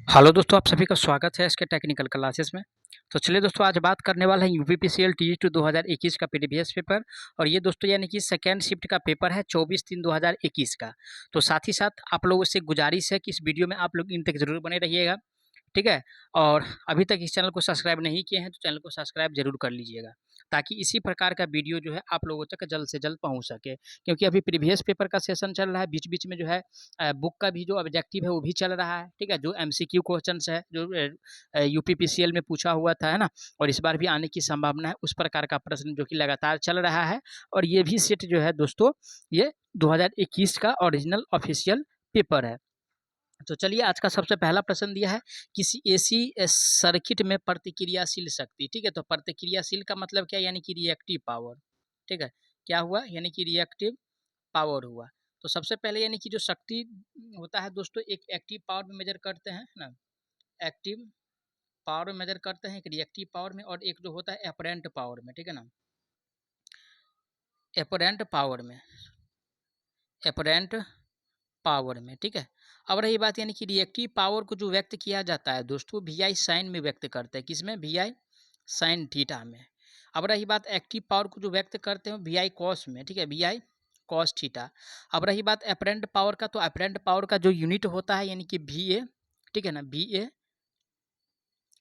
Hello दोस्तों, आप सभी का स्वागत है इसके टेक्निकल क्लासेस में। तो चलिए दोस्तों, आज बात करने वाला है यूपीपीसीएल टी 2021 का प्रीवियस पेपर। और ये दोस्तों यानी कि सेकेंड शिफ्ट का पेपर है 24/3/2021 का। तो साथ ही साथ आप लोगों से गुजारिश है कि इस वीडियो में आप लोग इन तक जरूर बने रहिएगा, ठीक है। और अभी तक इस चैनल को सब्सक्राइब नहीं किए हैं तो चैनल को सब्सक्राइब जरूर कर लीजिएगा, ताकि इसी प्रकार का वीडियो जो है आप लोगों तक जल्द से जल्द पहुंच सके। क्योंकि अभी प्रीवियस पेपर का सेशन चल रहा है, बीच बीच में जो है बुक का भी जो ऑब्जेक्टिव है वो भी चल रहा है, ठीक है। जो एमसीक्यू क्वेश्चंस है जो यूपीपीसीएल में पूछा हुआ था, है ना, और इस बार भी आने की संभावना है, उस प्रकार का प्रश्न जो कि लगातार चल रहा है। और ये भी सेट जो है दोस्तों, ये 2021 का ओरिजिनल ऑफिशियल पेपर है। तो चलिए, आज का सबसे पहला प्रश्न दिया है, किसी एसी सर्किट में प्रतिक्रियाशील शक्ति, ठीक है। तो प्रतिक्रियाशील का मतलब क्या, यानी कि रिएक्टिव पावर, ठीक है। क्या हुआ, यानी कि रिएक्टिव पावर हुआ। तो सबसे पहले यानी कि जो शक्ति होता है दोस्तों, एक एक्टिव पावर में मेजर करते हैं ना, एक्टिव पावर में मेजर करते हैं, एक रिएक्टिव पावर में, और एक जो होता है एपरेंट पावर में, ठीक है ना, एपरेंट पावर में, एपरेंट पावर में, ठीक है। अब रही बात यानी कि रिएक्टिव पावर को जो व्यक्त किया जाता है दोस्तों, वी आई साइन में व्यक्त करते हैं, किसमें, वी आई साइन थीटा में। अब रही बात एक्टिव पावर को जो व्यक्त करते हैं वी आई कॉस में, ठीक है, वी आई कॉस थीटा। अब रही बात अपरेंट पावर का, तो अपरेंट पावर का जो यूनिट होता है यानी कि वी ए, ठीक है ना, वी ए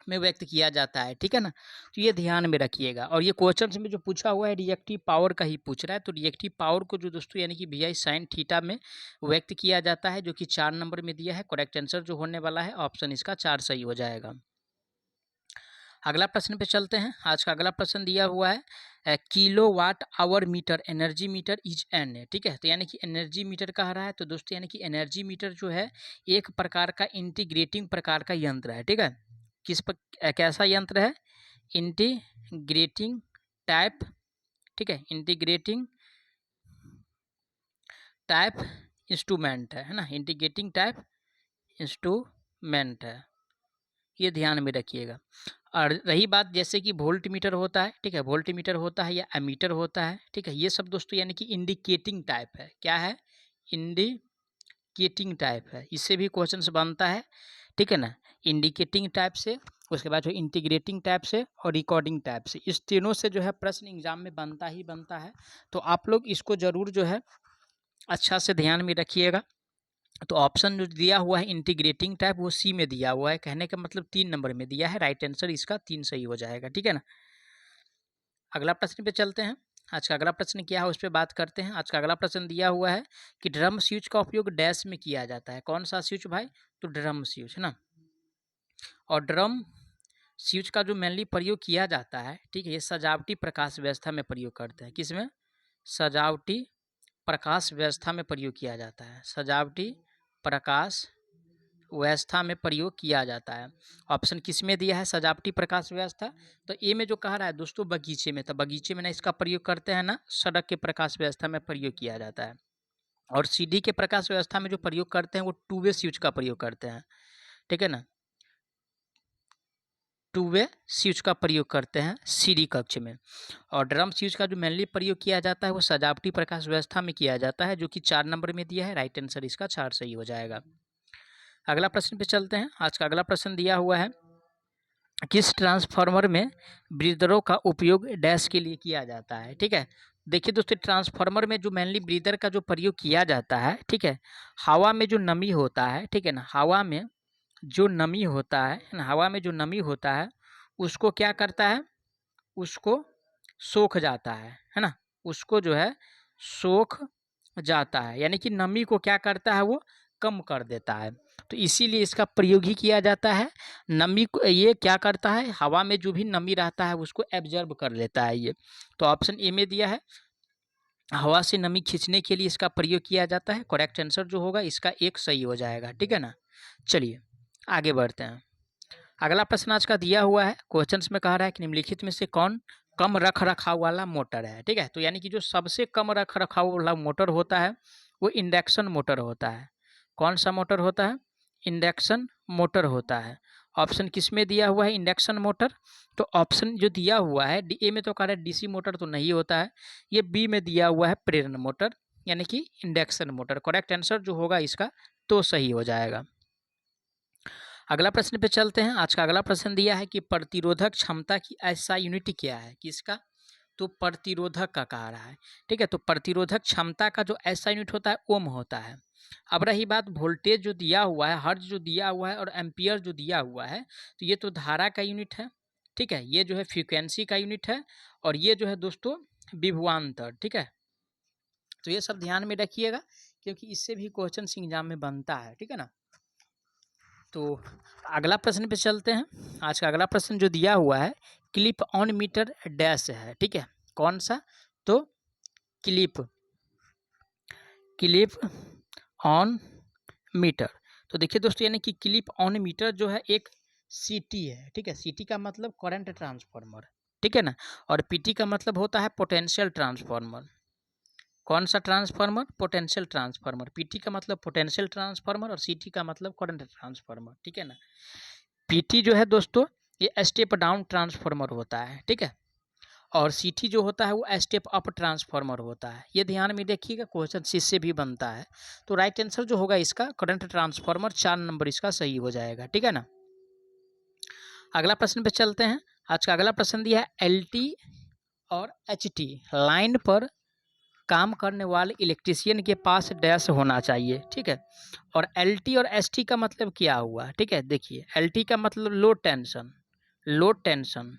में व्यक्त किया जाता है, ठीक है ना। तो ये ध्यान में रखिएगा। और ये क्वेश्चन में जो पूछा हुआ है रिएक्टिव पावर का ही पूछ रहा है। तो रिएक्टिव पावर को जो दोस्तों यानी कि वी आई साइन थीटा में व्यक्त किया जाता है, जो कि 4 नंबर में दिया है। करेक्ट आंसर जो होने वाला है ऑप्शन इसका 4 सही हो जाएगा। अगला प्रश्न पे चलते हैं। आज का अगला प्रश्न दिया हुआ है kilowatt hour meter energy meter is an है, ठीक है। तो यानी कि एनर्जी मीटर कह रहा है, तो दोस्तों यानी कि एनर्जी मीटर जो है एक प्रकार का इंटीग्रेटिंग प्रकार का यंत्र है, ठीक है। कैसा यंत्र है, इंटीग्रेटिंग टाइप, ठीक है, इंटीग्रेटिंग टाइप इंस्ट्रूमेंट है ना, इंटीग्रेटिंग टाइप इंस्ट्रूमेंट है, ये ध्यान में रखिएगा। और रही बात जैसे कि वोल्ट मीटर होता है, ठीक है, वोल्ट मीटर होता है या एमीटर होता है, ठीक है, ये सब दोस्तों यानी कि इंडिकेटिंग टाइप है। क्या है, इंडिकेटिंग टाइप है, इससे भी क्वेश्चंस बनता है, ठीक है ना। इंडिकेटिंग टाइप से, उसके बाद जो इंटीग्रेटिंग टाइप से और रिकॉर्डिंग टाइप से, इस तीनों से जो है प्रश्न एग्जाम में बनता ही बनता है। तो आप लोग इसको जरूर जो है अच्छा से ध्यान में रखिएगा। तो ऑप्शन जो दिया हुआ है इंटीग्रेटिंग टाइप, वो सी में दिया हुआ है, कहने का मतलब 3 नंबर में दिया है। राइट आंसर इसका 3 सही हो जाएगा, ठीक है ना। अगला प्रश्न पे चलते हैं। आज का अगला प्रश्न क्या है उस पर बात करते हैं। आज का अगला प्रश्न दिया हुआ है कि ड्रम स्विच का उपयोग डैश में किया जाता है। कौन सा स्विच भाई, तो ड्रम स्विच, है ना। और ड्रम स्विच का जो मेनली प्रयोग किया जाता है, ठीक है, ये सजावटी प्रकाश व्यवस्था में प्रयोग करते हैं। किसमें, सजावटी प्रकाश व्यवस्था में प्रयोग किया जाता है, सजावटी प्रकाश व्यवस्था में प्रयोग किया जाता है। ऑप्शन किस में दिया है, सजावटी प्रकाश व्यवस्था। तो ए में जो कह रहा है दोस्तों बगीचे में, तो बगीचे में ना इसका प्रयोग करते हैं, ना सड़क के प्रकाश व्यवस्था में प्रयोग किया जाता है। और सीडी के प्रकाश व्यवस्था में जो प्रयोग करते हैं वो टू वे स्विच का प्रयोग करते हैं, ठीक है ना, टू वे स्विच का प्रयोग करते हैं सीडी कक्ष में। और ड्रम स्विच का जो मेनली प्रयोग किया जाता है वो सजावटी प्रकाश व्यवस्था में किया जाता है, जो कि 4 नंबर में दिया है। राइट आंसर इसका 4 सही हो जाएगा। अगला प्रश्न पे चलते हैं। आज का अगला प्रश्न दिया हुआ है, किस ट्रांसफार्मर में ब्रीदरों का उपयोग डैश के लिए किया जाता है, ठीक है। देखिए दोस्तों, ट्रांसफार्मर में जो मेनली ब्रीदर का जो प्रयोग किया जाता है, ठीक है, हवा में जो नमी होता है, ठीक है ना, हवा में जो नमी होता है ना, हवा में जो नमी होता है उसको क्या करता है, उसको सोख जाता है ना, उसको जो है सोख जाता है, यानी कि नमी को क्या करता है, वो कम कर देता है। तो इसीलिए इसका प्रयोग ही किया जाता है। नमी को ये क्या करता है, हवा में जो भी नमी रहता है उसको एब्जर्व कर लेता है ये। तो ऑप्शन ए में दिया है, हवा से नमी खींचने के लिए इसका प्रयोग किया जाता है। करेक्ट आंसर जो होगा इसका 1 सही हो जाएगा, ठीक है ना। चलिए आगे बढ़ते हैं। अगला प्रश्न आज का दिया हुआ है, क्वेश्चंस में कह रहा है कि निम्नलिखित में से कौन कम रख रखाव वाला मोटर है, ठीक है। तो यानी कि जो सबसे कम रख रखाव वाला मोटर होता है वो इंडक्शन मोटर होता है। कौन सा मोटर होता है, इंडक्शन मोटर होता है। ऑप्शन किस में दिया हुआ है, इंडक्शन मोटर। तो ऑप्शन जो दिया हुआ है ए में तो कह रहा है डीसी मोटर तो नहीं होता है, ये बी में दिया हुआ है प्रेरण मोटर, यानी कि इंडक्शन मोटर। करेक्ट आंसर जो होगा इसका तो सही हो जाएगा। अगला प्रश्न पे चलते हैं। आज का अगला प्रश्न दिया है कि प्रतिरोधक क्षमता की ऐसा यूनिट क्या है, किसका, तो प्रतिरोधक का कहा रहा है। ठीक है, तो प्रतिरोधक क्षमता का जो ऐसा यूनिट होता है ओम होता है। अब रही बात वोल्टेज जो दिया हुआ है, हर्ट्ज जो दिया हुआ है और एम्पियर जो दिया हुआ है, तो ये तो धारा का यूनिट है। ठीक है, ये जो है फ्रीक्वेंसी का यूनिट है और ये जो है दोस्तों विभवांतर। ठीक है, तो ये सब ध्यान में रखिएगा क्योंकि इससे भी क्वेश्चन एग्जाम में बनता है। ठीक है ना। तो अगला प्रश्न पे चलते हैं। आज का अगला प्रश्न जो दिया हुआ है क्लिप ऑन मीटर डैश है। ठीक है, कौन सा, तो क्लिप ऑन मीटर। तो देखिए दोस्तों, यानी कि क्लिप ऑन मीटर जो है एक सीटी है। ठीक है, सीटी का मतलब करंट ट्रांसफार्मर। ठीक है ना, और पीटी का मतलब होता है पोटेंशियल ट्रांसफार्मर। कौन सा ट्रांसफार्मर, पोटेंशियल ट्रांसफार्मर। पीटी का मतलब पोटेंशियल ट्रांसफार्मर और सीटी का मतलब करंट ट्रांसफार्मर। ठीक है ना, पीटी जो है दोस्तों ये स्टेप डाउन ट्रांसफार्मर होता है। ठीक है, और सीटी जो होता है वो स्टेप अप ट्रांसफार्मर होता है। ये ध्यान में देखिएगा, क्वेश्चन इससे भी बनता है। तो राइट आंसर जो होगा इसका करंट ट्रांसफार्मर, 4 नंबर इसका सही हो जाएगा। ठीक है ना। अगला प्रश्न पे चलते हैं। आज का अगला प्रश्न दिया है एलटी और एचटी लाइन पर काम करने वाले इलेक्ट्रिशियन के पास डैश होना चाहिए। ठीक है, और एलटी और एसटी का मतलब क्या हुआ। ठीक है, देखिए एलटी का मतलब लो टेंशन, लो टेंशन।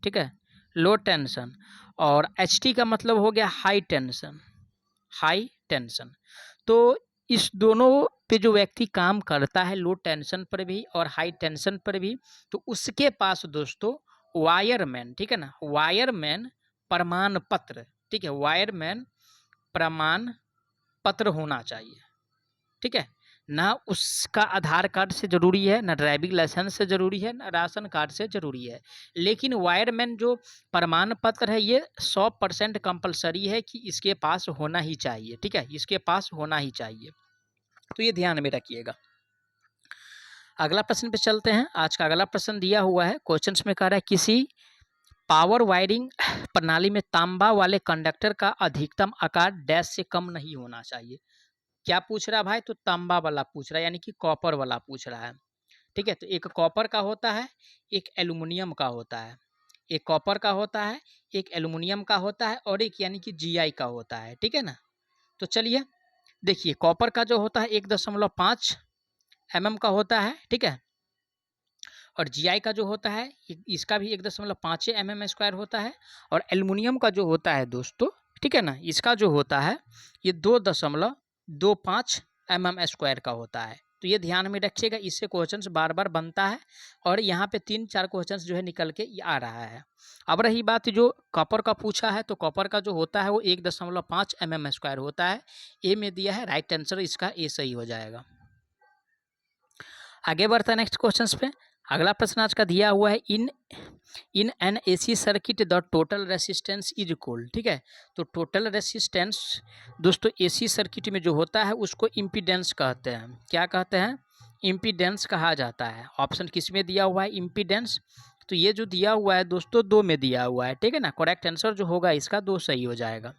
ठीक है, लो टेंशन, और एचटी का मतलब हो गया हाई टेंशन, हाई टेंशन। तो इस दोनों पे जो व्यक्ति काम करता है, लो टेंशन पर भी और हाई टेंशन पर भी, तो उसके पास दोस्तों वायरमैन, ठीक है ना, वायरमैन प्रमाण पत्र, ठीक है, वायरमैन प्रमाण पत्र होना चाहिए। ठीक है ना, उसका आधार कार्ड से ज़रूरी है, ना ड्राइविंग लाइसेंस से ज़रूरी है, ना राशन कार्ड से ज़रूरी है। लेकिन वायरमैन जो प्रमाण पत्र है ये 100% कंपलसरी है कि इसके पास होना ही चाहिए। ठीक है, इसके पास होना ही चाहिए, तो ये ध्यान में रखिएगा। अगला प्रश्न पे चलते हैं। आज का अगला प्रश्न दिया हुआ है, क्वेश्चन में कह रहा है किसी पावर वायरिंग प्रणाली में तांबा वाले कंडक्टर का अधिकतम आकार डैश से कम नहीं होना चाहिए। क्या पूछ रहा है भाई, तो तांबा वाला पूछ रहा है, यानी कि कॉपर वाला पूछ रहा है। ठीक है, तो एक कॉपर का होता है, एक एल्युमिनियम का होता है, एक कॉपर का होता है, एक एल्युमिनियम का होता है और एक यानी कि जीआई का होता है। ठीक है ना, तो चलिए देखिए, कॉपर का जो होता है 1.5 mm का होता है। ठीक है, और जीआई का जो होता है इसका भी 1.5 mm² होता है, और एल्युमिनियम का जो होता है दोस्तों, ठीक है ना, इसका जो होता है ये 2.25 mm² का होता है। तो ये ध्यान में रखिएगा, इससे क्वेश्चंस बार बार बनता है और यहाँ पे 3-4 क्वेश्चंस जो है निकल के आ रहा है। अब रही बात जो कॉपर का पूछा है, तो कॉपर का जो होता है वो 1.5 mm² होता है। ए में दिया है, राइट आंसर इसका ए सही हो जाएगा। आगे बढ़ता है नेक्स्ट क्वेश्चंस पे। अगला प्रश्न आज का दिया हुआ है in an AC circuit the total resistance is equal. ठीक है, तो टोटल रेसिस्टेंस दोस्तों एसी सर्किट में जो होता है उसको इम्पीडेंस कहते हैं। क्या कहते हैं, इम्पीडेंस कहा जाता है। ऑप्शन किस में दिया हुआ है, इम्पीडेंस। तो ये जो दिया हुआ है दोस्तों 2 में दिया हुआ है। ठीक है ना, करेक्ट आंसर जो होगा इसका 2 सही हो जाएगा।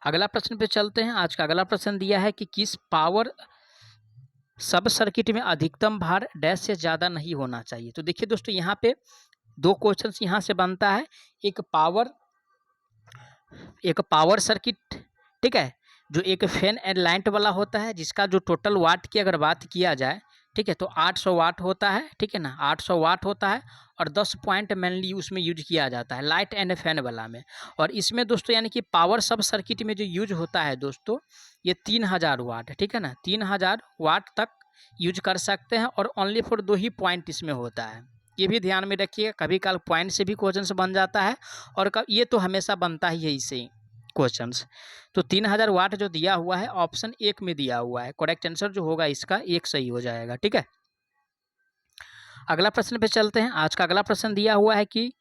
अगला प्रश्न पे चलते हैं। आज का अगला प्रश्न दिया है कि किस पावर सब सर्किट में अधिकतम भार डैश से ज़्यादा नहीं होना चाहिए। तो देखिए दोस्तों, यहाँ पे 2 क्वेश्चंस यहाँ से बनता है। एक पावर सर्किट, ठीक है, जो एक फैन एंड लाइट वाला होता है, जिसका जो टोटल वाट की अगर बात किया जाए, ठीक है, तो 800 वाट होता है। ठीक है ना, 800 वाट होता है और 10 पॉइंट मेनली उसमें यूज किया जाता है लाइट एंड फैन वाला में। और इसमें दोस्तों यानी कि पावर सब सर्किट में जो यूज होता है दोस्तों ये 3000 वाट। ठीक है ना, 3000 वाट तक यूज कर सकते हैं और ओनली फॉर 2 ही पॉइंट इसमें होता है। ये भी ध्यान में रखिएगा, कभी काल पॉइंट से भी क्वेश्चन बन जाता है और ये तो हमेशा बनता ही है इससे क्वेश्चंस। तो 3000 वाट जो दिया हुआ है ऑप्शन 1 में दिया हुआ है, करेक्ट आंसर जो होगा इसका 1 सही हो जाएगा। ठीक है, अगला प्रश्न पे चलते हैं। आज का अगला प्रश्न दिया हुआ है कि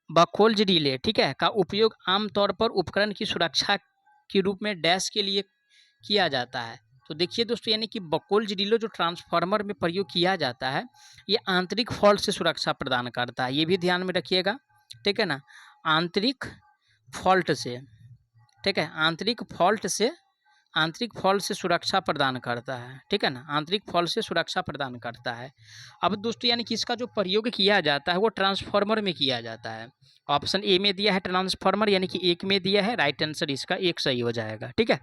बखोल्ज रिले, ठीक है, का उपयोग आमतौर पर उपकरण की सुरक्षा के रूप में डैश के लिए किया जाता है। तो देखिए दोस्तों, यानी कि बखोल्ज रिले जो ट्रांसफार्मर में प्रयोग किया जाता है ये आंतरिक फॉल्ट से सुरक्षा प्रदान करता है। ये भी ध्यान में रखिएगा। ठीक है ना, आंतरिक फॉल्ट से, ठीक है, आंतरिक फॉल्ट से आंतरिक फॉल्ट से सुरक्षा प्रदान करता है, ठीक है ना, आंतरिक फॉल्ट से सुरक्षा प्रदान करता है। अब दोस्तों यानी कि इसका जो प्रयोग किया जाता है वो ट्रांसफार्मर में किया जाता है। ऑप्शन ए में दिया है ट्रांसफार्मर, यानी कि एक में दिया है, राइट आंसर इसका एक सही हो जाएगा, ठीक है।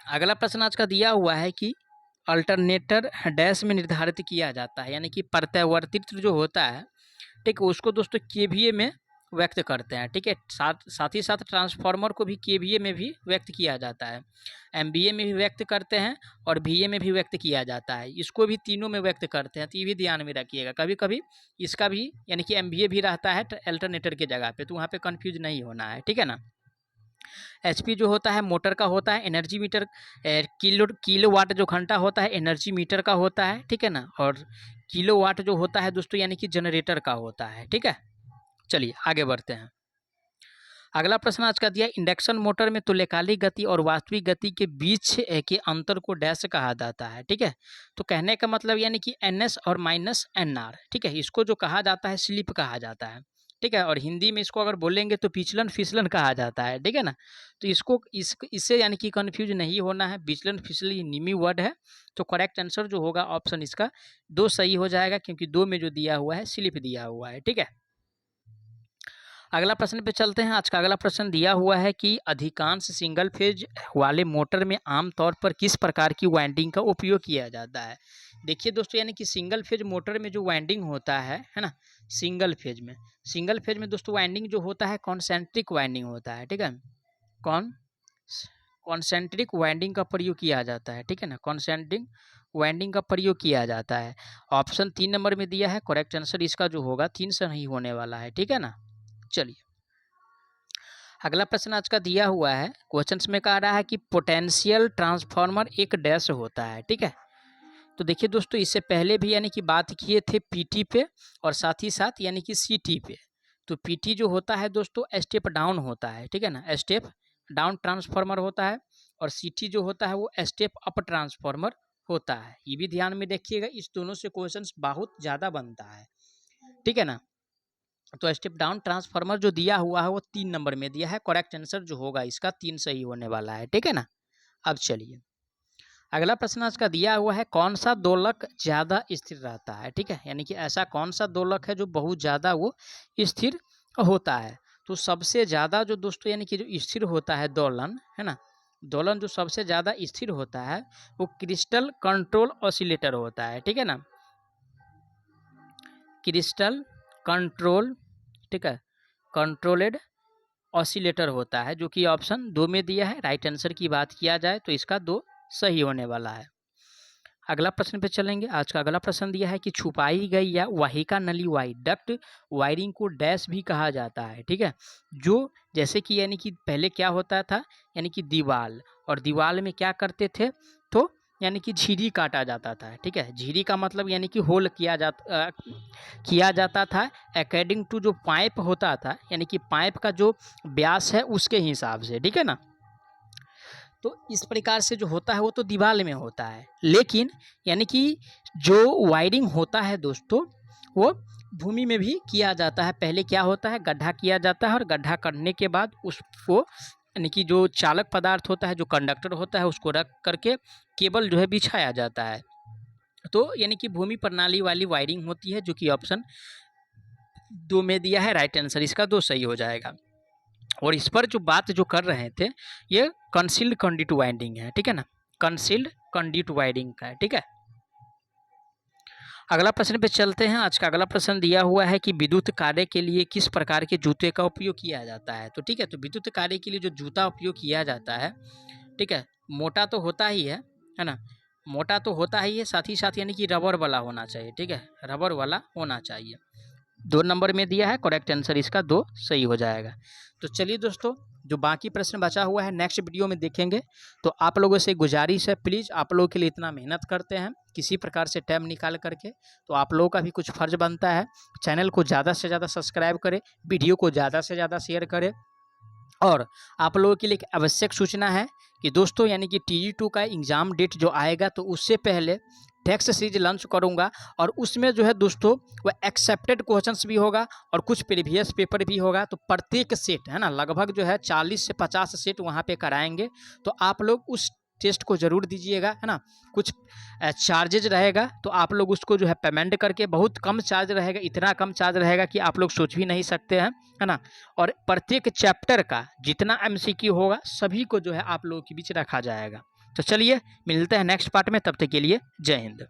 अगला प्रश्न आज का दिया हुआ है कि अल्टरनेटर डैश में निर्धारित किया जाता है, यानी कि प्रत्यावर्तित जो होता है, ठीक है, उसको दोस्तों केवीए में व्यक्त करते हैं, ठीक है। साथ ही साथ ट्रांसफार्मर को भी केवीए में भी व्यक्त किया जाता है, एमवीए में भी व्यक्त करते हैं और वीए में भी व्यक्त किया जाता है। इसको भी तीनों में व्यक्त करते हैं, तो ये भी ध्यान में रखिएगा। कभी कभी इसका भी यानी कि एमवीए भी रहता है अल्टरनेटर के जगह पे, तो वहाँ पे कंफ्यूज नहीं होना है, ठीक है ना। एचपी जो होता है मोटर का होता है, एनर्जी मीटर किलो वाट जो घंटा होता है एनर्जी मीटर का होता है, ठीक है ना। और किलो वाट जो होता है दोस्तों यानी कि जनरेटर का होता है, ठीक है। चलिए आगे बढ़ते हैं। अगला प्रश्न आज का दिया, इंडक्शन मोटर में तुल्यकालिक गति और वास्तविक गति के बीच के अंतर को डैश कहा जाता है, ठीक है। तो कहने का मतलब यानी कि एनएस और माइनस एनआर, ठीक है, इसको जो कहा जाता है स्लिप कहा जाता है, ठीक है। और हिंदी में इसको अगर बोलेंगे तो विचलन फिसलन कहा जाता है, ठीक है ना। तो इससे यानी कि कन्फ्यूज नहीं होना है, विचलन फिसलन ये निमी वर्ड है। तो करेक्ट आंसर जो होगा ऑप्शन इसका 2 सही हो जाएगा, क्योंकि 2 में जो दिया हुआ है स्लिप दिया हुआ है, ठीक है। अगला प्रश्न पे चलते हैं। आज का अगला प्रश्न दिया हुआ है कि अधिकांश सिंगल फेज वाले मोटर में आमतौर पर किस प्रकार की वाइंडिंग का उपयोग किया जाता है। देखिए दोस्तों यानी कि सिंगल फेज मोटर में जो वाइंडिंग होता है ना, सिंगल फेज में दोस्तों वाइंडिंग जो होता है कॉन्सेंट्रिक वाइंडिंग होता है, ठीक है। कॉन्सेंट्रिक वाइंडिंग का प्रयोग किया जाता है, ठीक है ना, कॉन्सेंट्रिक वाइंडिंग का प्रयोग किया जाता है। ऑप्शन 3 नंबर में दिया है, करेक्ट आंसर इसका जो होगा 3 से नहीं होने वाला है, ठीक है ना। चलिए अगला प्रश्न आज का दिया हुआ है, क्वेश्चंस में कह रहा है कि पोटेंशियल ट्रांसफार्मर एक डैश होता है, ठीक है। तो देखिए दोस्तों इससे पहले भी यानी कि बात किए थे पीटी पे और साथ ही साथ यानी कि सीटी पे। तो पीटी जो होता है दोस्तों स्टेप डाउन होता है, ठीक है ना, स्टेप डाउन ट्रांसफार्मर होता है। और सीटी जो होता है वो स्टेप अप ट्रांसफार्मर होता है। ये भी ध्यान में रखिएगा, इस दोनों से क्वेश्चंस बहुत ज़्यादा बनता है, ठीक है ना। तो स्टेप डाउन ट्रांसफार्मर जो दिया हुआ है वो 3 नंबर में दिया है, करेक्ट आंसर जो होगा इसका 3 सही होने वाला है, ठीक है ना। अब चलिए अगला प्रश्न आज का दिया हुआ है, कौन सा दोलक ज़्यादा स्थिर रहता है, ठीक है, यानी कि ऐसा कौन सा दोलक है जो बहुत ज़्यादा वो स्थिर होता है। तो सबसे ज़्यादा जो दोस्तों यानी कि जो स्थिर होता है दोलन, है ना, दोलन जो सबसे ज़्यादा स्थिर होता है वो क्रिस्टल कंट्रोल ऑसिलेटर होता है, ठीक है ना, क्रिस्टल कंट्रोल, ठीक है, कंट्रोलेड ऑसिलेटर होता है, जो कि ऑप्शन 2 में दिया है। राइट आंसर की बात किया जाए तो इसका 2 सही होने वाला है। अगला प्रश्न पे चलेंगे। आज का अगला प्रश्न दिया है कि छुपाई गई या वाहिका नली डक्ट वायरिंग को डैश भी कहा जाता है, ठीक है। जो जैसे कि यानी कि पहले क्या होता था, यानी कि दीवाल, और दीवाल में क्या करते थे, तो यानी कि झिरी काटा जाता था, ठीक है। झिरी का मतलब यानी कि होल किया जाता था अकॉर्डिंग टू जो पाइप होता था, यानी कि पाइप का जो व्यास है उसके हिसाब से, ठीक है ना। तो इस प्रकार से जो होता है वो तो दीवार में होता है, लेकिन यानी कि जो वायरिंग होता है दोस्तों वो भूमि में भी किया जाता है। पहले क्या होता है, गड्ढा किया जाता है और गड्ढा करने के बाद उसको यानी कि जो चालक पदार्थ होता है, जो कंडक्टर होता है, उसको रख करके केबल जो है बिछाया जाता है। तो यानी कि भूमि प्रणाली वाली वायरिंग होती है, जो कि ऑप्शन 2 में दिया है। राइट आंसर इसका 2 सही हो जाएगा। और इस पर जो बात जो कर रहे थे ये कंसील्ड कंडक्ट वाइंडिंग है, ठीक है ना, कंसील्ड कंडक्ट वाइंडिंग का है, ठीक है। अगला प्रश्न पे चलते हैं। आज का अगला प्रश्न दिया हुआ है कि विद्युत कार्य के लिए किस प्रकार के जूते का उपयोग किया जाता है। तो ठीक है, तो विद्युत कार्य के लिए जो जूता उपयोग किया जाता है, ठीक है, मोटा तो होता ही है ना, मोटा तो होता ही है, साथ ही साथ यानी कि रबर वाला होना चाहिए, ठीक है, रबर वाला होना चाहिए। 2 नंबर में दिया है, करेक्ट आंसर इसका 2 सही हो जाएगा। तो चलिए दोस्तों, जो बाकी प्रश्न बचा हुआ है नेक्स्ट वीडियो में देखेंगे। तो आप लोगों से गुजारिश है, प्लीज़ आप लोगों के लिए इतना मेहनत करते हैं किसी प्रकार से टाइम निकाल करके, तो आप लोगों का भी कुछ फ़र्ज बनता है। चैनल को ज़्यादा से ज़्यादा सब्सक्राइब करें, वीडियो को ज़्यादा से ज़्यादा शेयर करें। और आप लोगों के लिए एक आवश्यक सूचना है कि दोस्तों यानी कि TE2 का एग्ज़ाम डेट जो आएगा, तो उससे पहले टेक्स्ट सीरीज लॉन्च करूँगा और उसमें जो है दोस्तों वो एक्सेप्टेड क्वेश्चंस भी होगा और कुछ प्रीवियस पेपर भी होगा। तो प्रत्येक सेट है ना, लगभग जो है 40 से 50 सेट वहाँ पे कराएंगे। तो आप लोग उस टेस्ट को ज़रूर दीजिएगा, है ना। कुछ चार्जेज रहेगा तो आप लोग उसको जो है पेमेंट करके, बहुत कम चार्ज रहेगा, इतना कम चार्ज रहेगा कि आप लोग सोच भी नहीं सकते हैं, है ना। और प्रत्येक चैप्टर का जितना एमसीक्यू होगा सभी को जो है आप लोगों के बीच रखा जाएगा। तो चलिए मिलते हैं नेक्स्ट पार्ट में, तब तक के लिए जय हिंद।